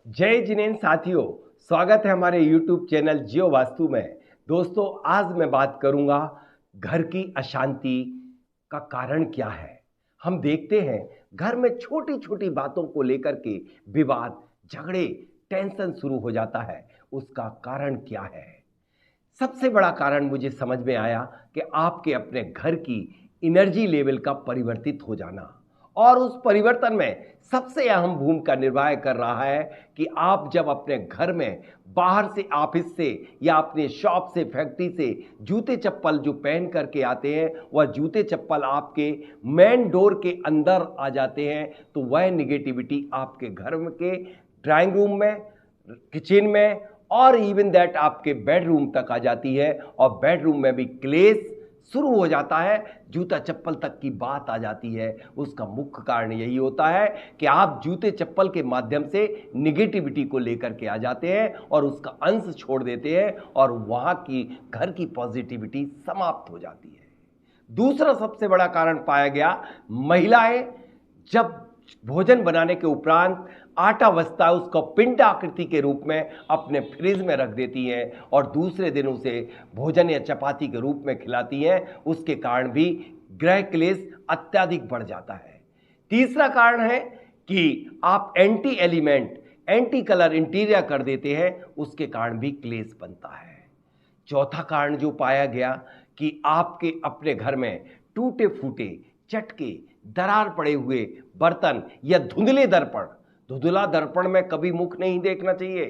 जय जिनेन साथियों, स्वागत है हमारे YouTube चैनल जियो वास्तु में। दोस्तों, आज मैं बात करूंगा घर की अशांति का कारण क्या है। हम देखते हैं घर में छोटी छोटी बातों को लेकर के विवाद, झगड़े, टेंशन शुरू हो जाता है। उसका कारण क्या है? सबसे बड़ा कारण मुझे समझ में आया कि आपके अपने घर की एनर्जी लेवल का परिवर्तित हो जाना, और उस परिवर्तन में सबसे अहम भूमिका निर्वाह कर रहा है कि आप जब अपने घर में बाहर से, ऑफिस से या अपने शॉप से, फैक्ट्री से जूते चप्पल जो पहन करके आते हैं, वह जूते चप्पल आपके मेन डोर के अंदर आ जाते हैं, तो वह निगेटिविटी आपके घर के ड्राइंग रूम में, किचन में और इवन दैट आपके बेडरूम तक आ जाती है, और बेडरूम में भी क्लेश शुरू हो जाता है, जूता चप्पल तक की बात आ जाती है। उसका मुख्य कारण यही होता है कि आप जूते चप्पल के माध्यम से निगेटिविटी को लेकर के आ जाते हैं और उसका अंश छोड़ देते हैं, और वहां की घर की पॉजिटिविटी समाप्त हो जाती है। दूसरा सबसे बड़ा कारण पाया गया, महिलाएं जब भोजन बनाने के उपरांत आटा बचता है, उसको पिंड आकृति के रूप में अपने फ्रिज में रख देती हैं और दूसरे दिन उसे भोजन या चपाती के रूप में खिलाती हैं। उसके कारण भी ग्रह क्लेश अत्यधिक बढ़ जाता है। तीसरा कारण है कि आप anti element, anti colour interior कर देते हैं, उसके कारण भी क्लेश बनता है। चौथा कारण जो पाया गया कि आपके अपने घर में टूटे फूटे, चटके, दरार पड़े हुए बर्तन या धुंधले दर्पण, धुंधला दर्पण में कभी मुख नहीं देखना चाहिए,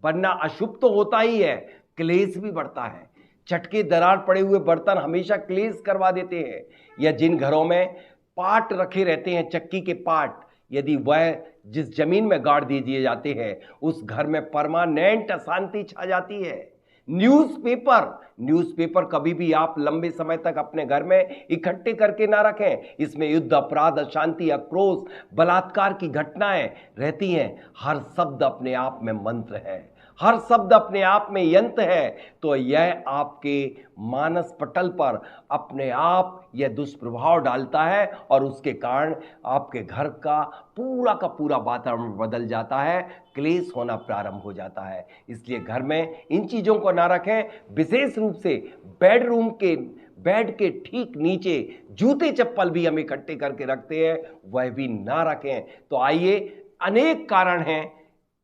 वरना अशुभ तो होता ही है, क्लेश भी बढ़ता है। चटके, दरार पड़े हुए बर्तन हमेशा क्लेश करवा देते हैं। या जिन घरों में पाट रखे रहते हैं, चक्की के पाट, यदि वह जिस जमीन में गाड़ दिए जाते हैं, उस घर में परमानेंट अशांति छा जाती है। न्यूज़पेपर कभी भी आप लंबे समय तक अपने घर में इकट्ठे करके ना रखें। इसमें युद्ध, अपराध, अशांति, आक्रोश, बलात्कार की घटनाएं रहती हैं। हर शब्द अपने आप में मंत्र है, हर शब्द अपने आप में यंत्र है। तो यह आपके मानस पटल पर अपने आप यह दुष्प्रभाव डालता है, और उसके कारण आपके घर का पूरा वातावरण बदल जाता है, क्लेश होना प्रारंभ हो जाता है। इसलिए घर में इन चीज़ों को ना रखें। विशेष रूप से बेडरूम के बेड के ठीक नीचे जूते चप्पल भी हम इकट्ठे करके रखते हैं, वह भी ना रखें। तो आइए, अनेक कारण हैं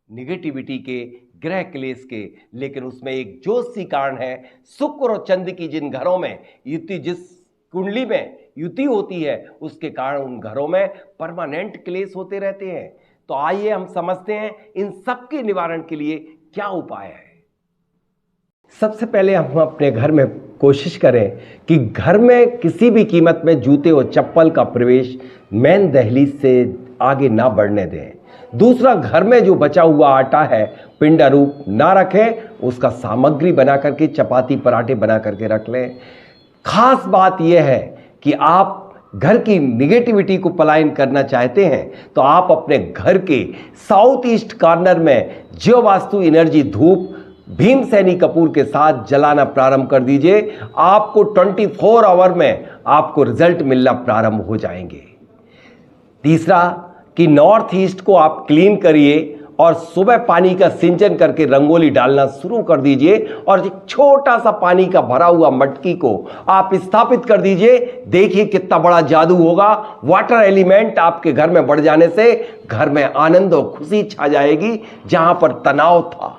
निगेटिविटी के, ग्रह क्लेश के, लेकिन उसमें एक जोशी कारण है। शुक्र और चंद्र की जिन घरों में युति, जिस कुंडली में युति होती है, उसके कारण उन घरों में परमानेंट क्लेश होते रहते हैं। तो आइए हम समझते हैं इन सब के निवारण के लिए क्या उपाय है। सबसे पहले हम अपने घर में कोशिश करें कि घर में किसी भी कीमत में जूते और चप्पल का प्रवेश मेन दहलीज से आगे ना बढ़ने दें। दूसरा, घर में जो बचा हुआ आटा है पिंड रूप ना रखें, उसका सामग्री बना करके चपाती पराठे बना करके रख लें। खास बात यह है कि आप घर की निगेटिविटी को पलायन करना चाहते हैं तो आप अपने घर के साउथ ईस्ट कॉर्नर में जियो वास्तु एनर्जी धूप भीमसेनी कपूर के साथ जलाना प्रारंभ कर दीजिए। आपको 24 आवर में आपको रिजल्ट मिलना प्रारंभ हो जाएंगे। तीसरा, कि नॉर्थ ईस्ट को आप क्लीन करिए और सुबह पानी का सिंचन करके रंगोली डालना शुरू कर दीजिए, और एक छोटा सा पानी का भरा हुआ मटकी को आप स्थापित कर दीजिए। देखिए कितना बड़ा जादू होगा। वाटर एलिमेंट आपके घर में बढ़ जाने से घर में आनंद और खुशी छा जाएगी जहां पर तनाव था।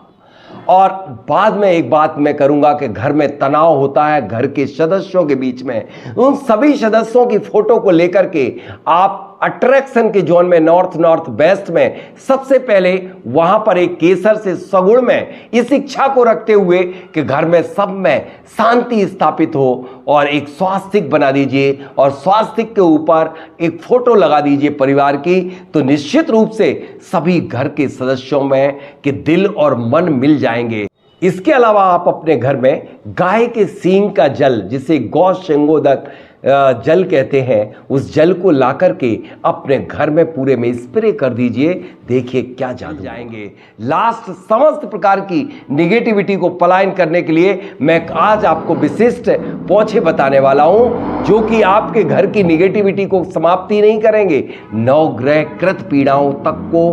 और बाद में एक बात मैं करूंगा कि घर में तनाव होता है घर के सदस्यों के बीच में, उन सभी सदस्यों की फोटो को लेकर के आप अट्रैक्शन के जोन में नॉर्थ वेस्ट में सबसे पहले वहां पर एक केसर से सगुण में इस इच्छा को रखते हुए कि घर में सब में शांति स्थापित हो, और एक स्वास्तिक बना दीजिए और स्वास्तिक के ऊपर एक फोटो लगा दीजिए परिवार की। तो निश्चित रूप से सभी घर के सदस्यों में के दिल और मन मिल जाएंगे। इसके अलावा आप अपने घर में गाय के सींग का जल, जिसे गौ शेंगोदक जल कहते हैं, उस जल को ला करके अपने घर में पूरे में स्प्रे कर दीजिए, देखिए क्या जादू जाएंगे। लास्ट समस्त प्रकार की निगेटिविटी को पलायन करने के लिए मैं आज आपको विशिष्ट पोछे बताने वाला हूं, जो कि आपके घर की निगेटिविटी को समाप्ति नहीं करेंगे, नवग्रह कृत पीड़ाओं तक को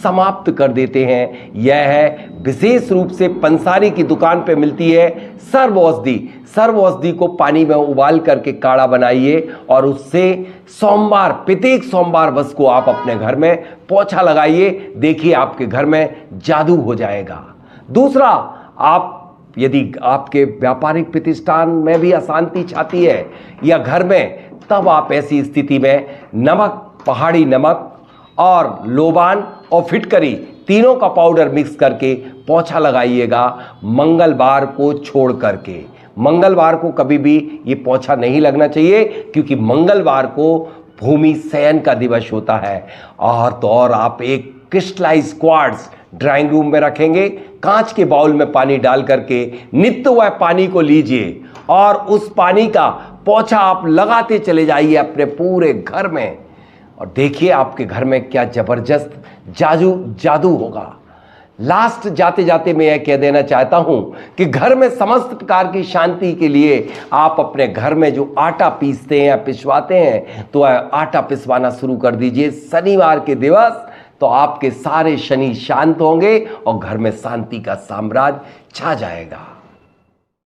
समाप्त कर देते हैं। यह है विशेष रूप से पंसारी की दुकान पे मिलती है सर्व औषधि। सर्व औषधि को पानी में उबाल करके काढ़ा बनाइए और उससे सोमवार, प्रत्येक सोमवार बस को आप अपने घर में पोछा लगाइए, देखिए आपके घर में जादू हो जाएगा। दूसरा, आप यदि आपके व्यापारिक प्रतिष्ठान में भी अशांति छाती है या घर में, तब आप ऐसी स्थिति में नमक, पहाड़ी नमक और लोबान और फिटकरी तीनों का पाउडर मिक्स करके पोछा लगाइएगा, मंगलवार को छोड़ करके। मंगलवार को कभी भी ये पोछा नहीं लगना चाहिए, क्योंकि मंगलवार को भूमि शयन का दिवस होता है। और तो और आप एक क्रिस्टलाइज क्वार्ट्ज ड्राइंग रूम में रखेंगे, कांच के बाउल में पानी डाल करके नित्य वह पानी को लीजिए और उस पानी का पोछा आप लगाते चले जाइए अपने पूरे घर में, और देखिए आपके घर में क्या जबरदस्त जादू होगा। लास्ट जाते जाते मैं यह कह देना चाहता हूं कि घर में समस्त प्रकार की शांति के लिए आप अपने घर में जो आटा पीसते हैं या पिसवाते हैं, तो आटा पिसवाना शुरू कर दीजिए शनिवार के दिवस, तो आपके सारे शनि शांत होंगे और घर में शांति का साम्राज्य छा जाएगा।